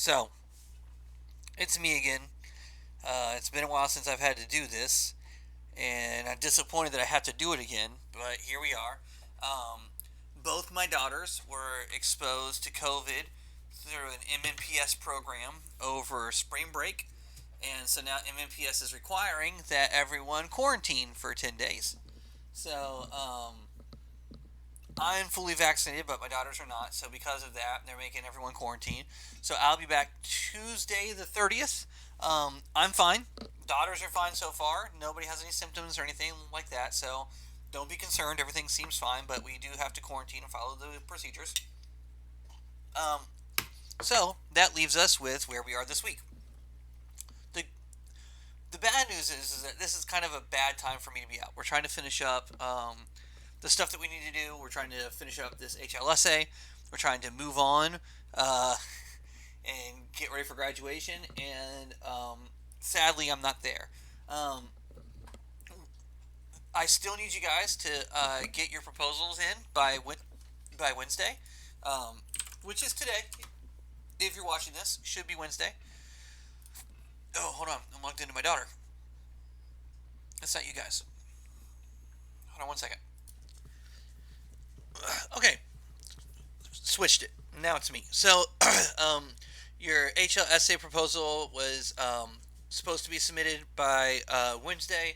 So, it's me again. It's been a while since I've had to do this, and I'm disappointed that I have to do it again, but here we are. Um, Both my daughters were exposed to COVID through an MNPS program over spring break, and so now MNPS is requiring that everyone quarantine for 10 days. So, I'm fully vaccinated, but my daughters are not. So because of that, they're making everyone quarantine. So I'll be back Tuesday the 30th. I'm fine. Daughters are fine so far. Nobody has any symptoms or anything like that. So don't be concerned. Everything seems fine, but we do have to quarantine and follow the procedures. Um, so that leaves us with where we are this week. The the bad news is that this is kind of a bad time for me to be out. We're trying to finish up the stuff that we need to do. We're trying to finish up this HLSA. We're trying to move on uh, and get ready for graduation. And sadly, I'm not there. Um, I still need you guys to get your proposals in by Wednesday, um, which is today. If you're watching this, should be Wednesday. Oh, hold on. I'm logged into my daughter. That's not you guys. Hold on one second. Okay, switched it. Now it's me. So, um, your HLSA proposal was supposed to be submitted by Wednesday,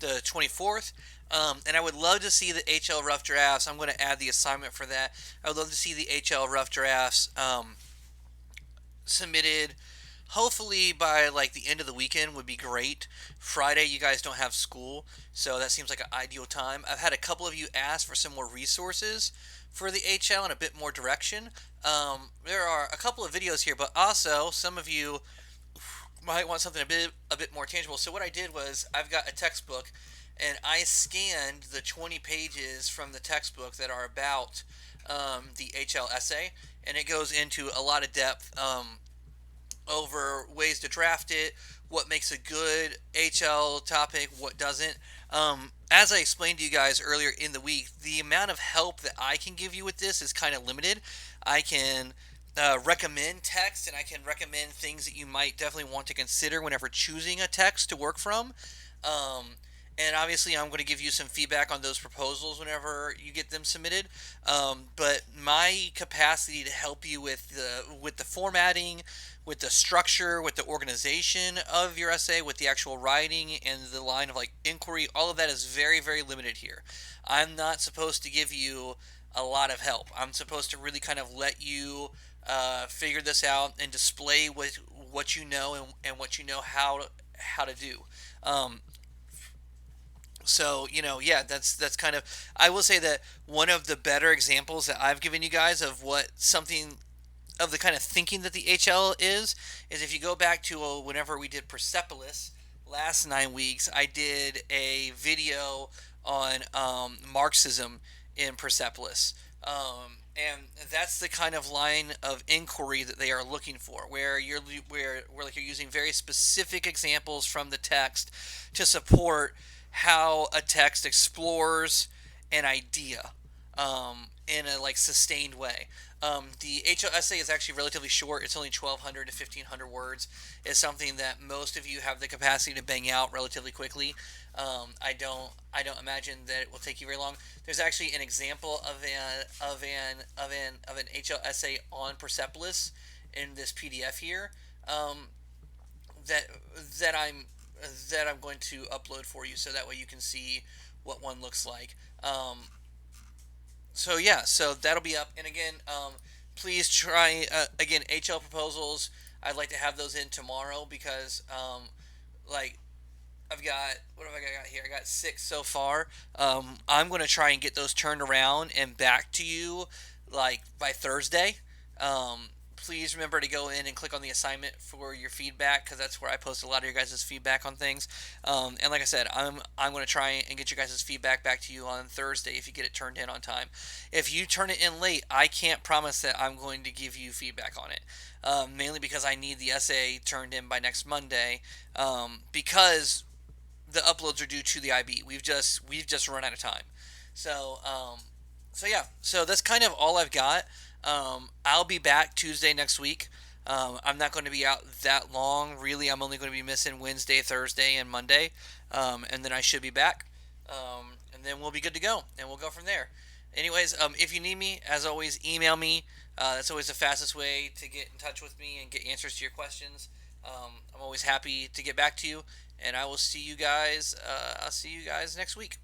the 24th. And I would love to see the HL rough drafts. I'm going to add the assignment for that. I would love to see the HL rough drafts submitted. Hopefully by like the end of the weekend would be great. Friday you guys don't have school, so that seems like an ideal time. I've had a couple of you ask for some more resources for the HL and a bit more direction. There are a couple of videos here, but also some of you might want something a bit more tangible. So what I did was I've got a textbook, and I scanned the 20 pages from the textbook that are about the HL essay, and it goes into a lot of depth over ways to draft it, what makes a good HL topic, what doesn't. As I explained to you guys earlier in the week, the amount of help that I can give you with this is kind of limited. I can recommend text, and I can recommend things that you might definitely want to consider whenever choosing a text to work from. Um, and obviously, I'm going to give you some feedback on those proposals whenever you get them submitted. But my capacity to help you with the formatting, with the structure, with the organization of your essay, with the actual writing and the line of like inquiry, all of that is very, very limited here. I'm not supposed to give you a lot of help. I'm supposed to really kind of let you figure this out and display what you know and what you know how to do. Um, yeah, that's kind of. I will say that one of the better examples that I've given you guys of what something of the kind of thinking that the HL is if you go back to whenever we did Persepolis last 9 weeks, I did a video on Marxism in Persepolis. And that's the kind of line of inquiry that they are looking for, where like you're using very specific examples from the text to support how a text explores an idea in a like sustained way. The HL essay is actually relatively short. It's only 1,200 to 1,500 words. It's something that most of you have the capacity to bang out relatively quickly. I don't imagine that it will take you very long. There's actually an example of an HL essay on Persepolis in this PDF here. That that I'm that I'm going to upload for you, so that way you can see what one looks like. So yeah, so that'll be up. And again, please try again HL proposals. I'd like to have those in tomorrow because like I've got what have I got here? I got 6 so far. I'm going to try and get those turned around and back to you like by Thursday. Please remember to go in and click on the assignment for your feedback because that's where I post a lot of your guys' feedback on things. And like I said, I'm going to try and get your guys' feedback back to you on Thursday if you get it turned in on time. If you turn it in late, I can't promise that I'm going to give you feedback on it. Mainly because I need the essay turned in by next Monday. Because the uploads are due to the IB. We've just run out of time. So so yeah, so that's kind of all I've got. I'll be back Tuesday next week. I'm not going to be out that long. Really, I'm only going to be missing Wednesday, Thursday, and Monday, and then I should be back. And then we'll be good to go, and we'll go from there. Anyways, if you need me, as always, email me. That's always the fastest way to get in touch with me and get answers to your questions. I'm always happy to get back to you, and I will see you guys. I'll see you guys next week.